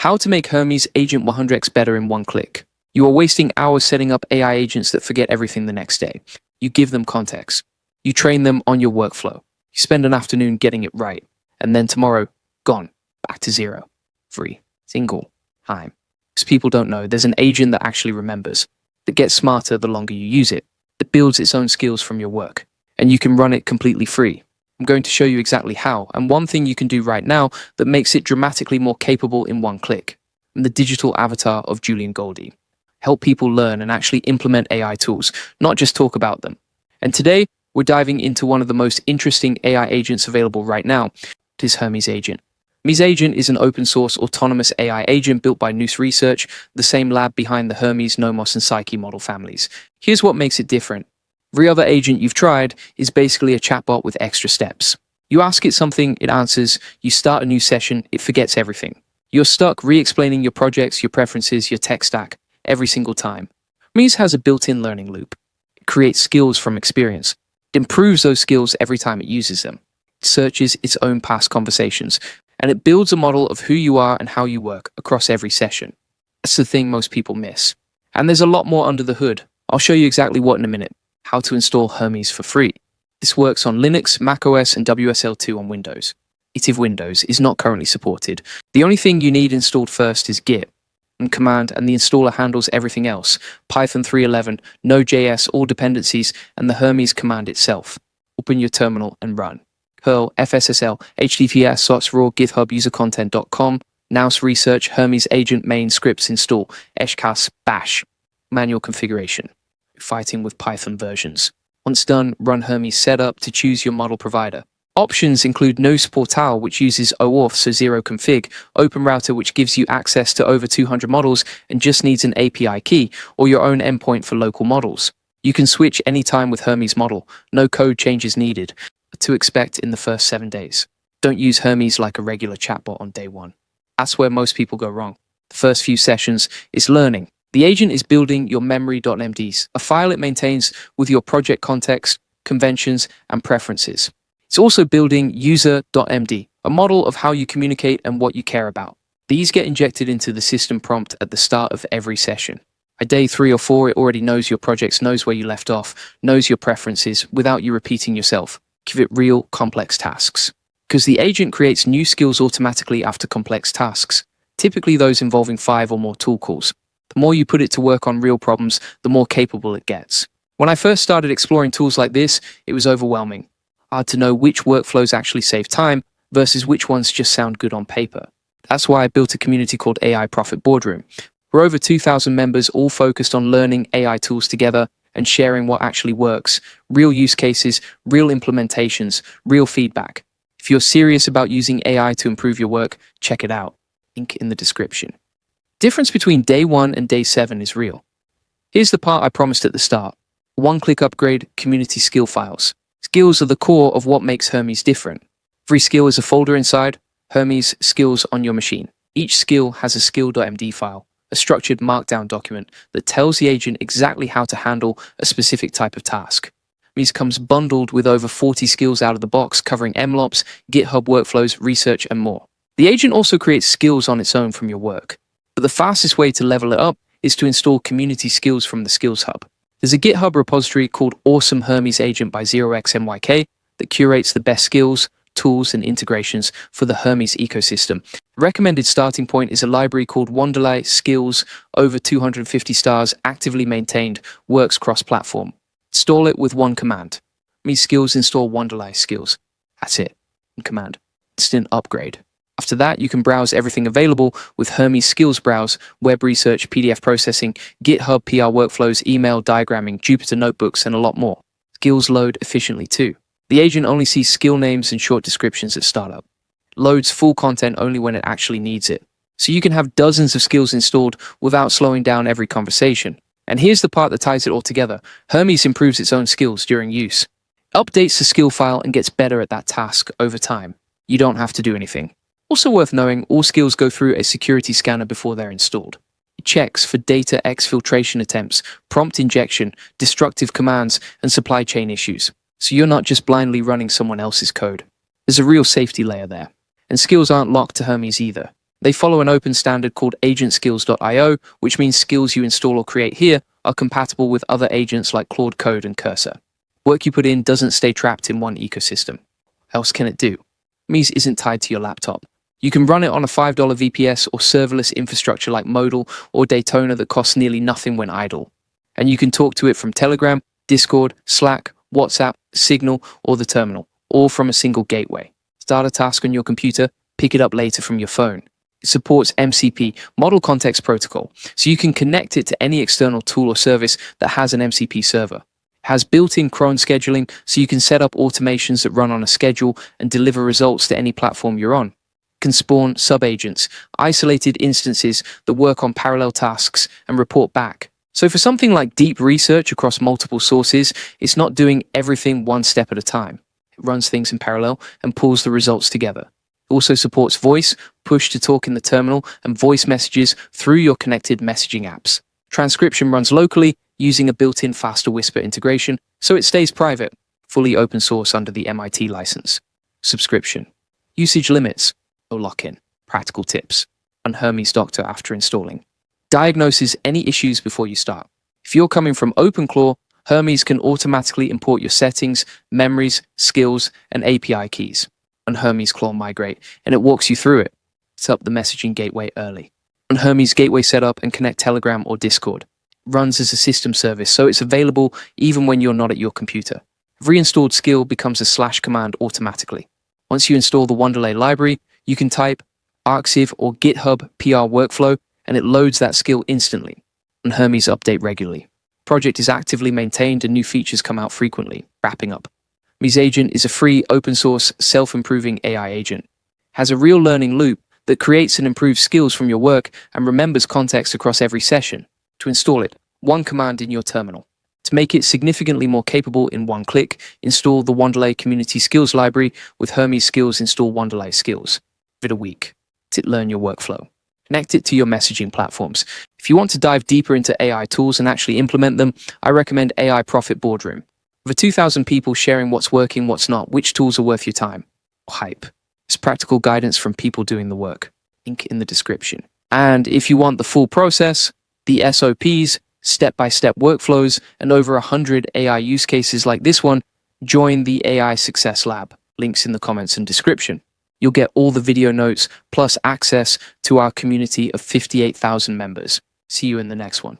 How to make Hermes Agent 100x better in one click. You are wasting hours setting up AI agents that forget everything the next day. You give them context. You train them on your workflow. You spend an afternoon getting it right. And then tomorrow, gone. Back to zero. Free. Single. Time. Because people don't know, there's an agent that actually remembers, that gets smarter the longer you use it, that builds its own skills from your work. And you can run it completely free. I'm going to show you exactly how, and one thing you can do right now that makes it dramatically more capable in one click. I'm the digital avatar of Julian Goldie. Help people learn and actually implement AI tools, not just talk about them. And today, we're diving into one of the most interesting AI agents available right now. It is Hermes Agent. Hermes Agent is an open source autonomous AI agent built by Noose Research, the same lab behind the Hermes, Nomos, and Psyche model families. Here's what makes it different. Every other agent you've tried is basically a chatbot with extra steps. You ask it something, it answers. You start a new session, it forgets everything. You're stuck re-explaining your projects, your preferences, your tech stack every single time. Hermes has a built-in learning loop. It creates skills from experience. It improves those skills every time it uses them. It searches its own past conversations, and it builds a model of who you are and how you work across every session. That's the thing most people miss. And there's a lot more under the hood. I'll show you exactly what in a minute. How to install Hermes for free. This works on Linux, macOS, and WSL2 on Windows. Native Windows is not currently supported. The only thing you need installed first is Git and command, and the installer handles everything else. Python 3.11, Node.js, all dependencies, and the Hermes command itself. Open your terminal and run. Curl, FSSL, HTTPS, SOTS, raw, GitHub, usercontent.com, Nouse Research, Hermes Agent, main scripts install, Eshcas, bash, manual configuration. Fighting with Python versions. Once done, run Hermes setup to choose your model provider. Options include Noose Portal, which uses OAuth, so zero config, OpenRouter, which gives you access to over 200 models and just needs an API key, or your own endpoint for local models. You can switch anytime with Hermes model, no code changes needed. What to expect in the first 7 days. Don't use Hermes like a regular chatbot on day one. That's where most people go wrong. The first few sessions is learning. The agent is building your memory.mds, a file it maintains with your project context, conventions, and preferences. It's also building user.md, a model of how you communicate and what you care about. These get injected into the system prompt at the start of every session. By day 3 or 4, it already knows your projects, knows where you left off, knows your preferences without you repeating yourself. Give it real, complex tasks. Because the agent creates new skills automatically after complex tasks, typically those involving 5 or more tool calls. The more you put it to work on real problems, the more capable it gets. When I first started exploring tools like this, it was overwhelming. Hard to know which workflows actually save time versus which ones just sound good on paper. That's why I built a community called AI Profit Boardroom. We're over 2,000 members, all focused on learning AI tools together and sharing what actually works, real use cases, real implementations, real feedback. If you're serious about using AI to improve your work, check it out. Link in the description. Difference between day 1 and day 7 is real. Here's the part I promised at the start. One-click upgrade, community skill files. Skills are the core of what makes Hermes different. Every skill is a folder inside Hermes skills on your machine. Each skill has a skill.md file, a structured markdown document that tells the agent exactly how to handle a specific type of task. Hermes comes bundled with over 40 skills out of the box, covering MLOps, GitHub workflows, research, and more. The agent also creates skills on its own from your work. But the fastest way to level it up is to install community skills from the Skills Hub. There's a GitHub repository called Awesome Hermes Agent by 0xMYK that curates the best skills, tools, and integrations for the Hermes ecosystem. The recommended starting point is a library called Wonderlay Skills, over 250 stars, actively maintained, works cross-platform. Install it with one command. Hermes Skills install Wonderlay Skills. That's it. One command. Instant upgrade. After that, you can browse everything available with Hermes Skills Browse, web research, PDF processing, GitHub PR workflows, email, diagramming, Jupyter notebooks, and a lot more. Skills load efficiently too. The agent only sees skill names and short descriptions at startup. It loads full content only when it actually needs it. So you can have dozens of skills installed without slowing down every conversation. And here's the part that ties it all together. Hermes improves its own skills during use. It updates the skill file and gets better at that task over time. You don't have to do anything. Also worth knowing, all skills go through a security scanner before they're installed. It checks for data exfiltration attempts, prompt injection, destructive commands, and supply chain issues. So you're not just blindly running someone else's code. There's a real safety layer there. And skills aren't locked to Hermes either. They follow an open standard called agentskills.io, which means skills you install or create here are compatible with other agents like Claude Code and Cursor. Work you put in doesn't stay trapped in one ecosystem. What else can it do? Hermes isn't tied to your laptop. You can run it on a $5 VPS or serverless infrastructure like Modal or Daytona that costs nearly nothing when idle. And you can talk to it from Telegram, Discord, Slack, WhatsApp, Signal, or the terminal, all from a single gateway. Start a task on your computer, pick it up later from your phone. It supports MCP, Model Context Protocol, so you can connect it to any external tool or service that has an MCP server. It has built-in cron scheduling, so you can set up automations that run on a schedule and deliver results to any platform you're on. It can spawn sub-agents, isolated instances that work on parallel tasks and report back. So for something like deep research across multiple sources, it's not doing everything one step at a time. It runs things in parallel and pulls the results together. It also supports voice, push to talk in the terminal, and voice messages through your connected messaging apps. Transcription runs locally using a built-in faster whisper integration, so it stays private, fully open source under the MIT license. Subscription. Usage limits. No lock-in. Practical tips. On Hermes Doctor after installing. Diagnoses any issues before you start. If you're coming from OpenClaude, Hermes can automatically import your settings, memories, skills, and API keys. On Hermes Claude Migrate, and it walks you through it. Set up the messaging gateway early. On Hermes Gateway Setup and connect Telegram or Discord. It runs as a system service, so it's available even when you're not at your computer. A reinstalled skill becomes a / command automatically. Once you install the Wonderlay library, you can type Arxiv or GitHub PR workflow, and it loads that skill instantly. On Hermes update regularly. The project is actively maintained and new features come out frequently. Wrapping up. Hermes Agent is a free, open-source, self-improving AI agent. It has a real learning loop that creates and improves skills from your work and remembers context across every session. To install it, one command in your terminal. To make it significantly more capable in one click, install the Wonderlay Community Skills Library. With Hermes Skills, install Wonderlay Skills. Give it a week. Let it learn your workflow. Connect it to your messaging platforms. If you want to dive deeper into AI tools and actually implement them, I recommend AI Profit Boardroom. Over 2,000 people sharing what's working, what's not, which tools are worth your time. Hype. It's practical guidance from people doing the work. Link in the description. And if you want the full process, the SOPs, step-by-step workflows, and over 100 AI use cases like this one, join the AI Success Lab. Links in the comments and description. You'll get all the video notes plus access to our community of 58,000 members. See you in the next one.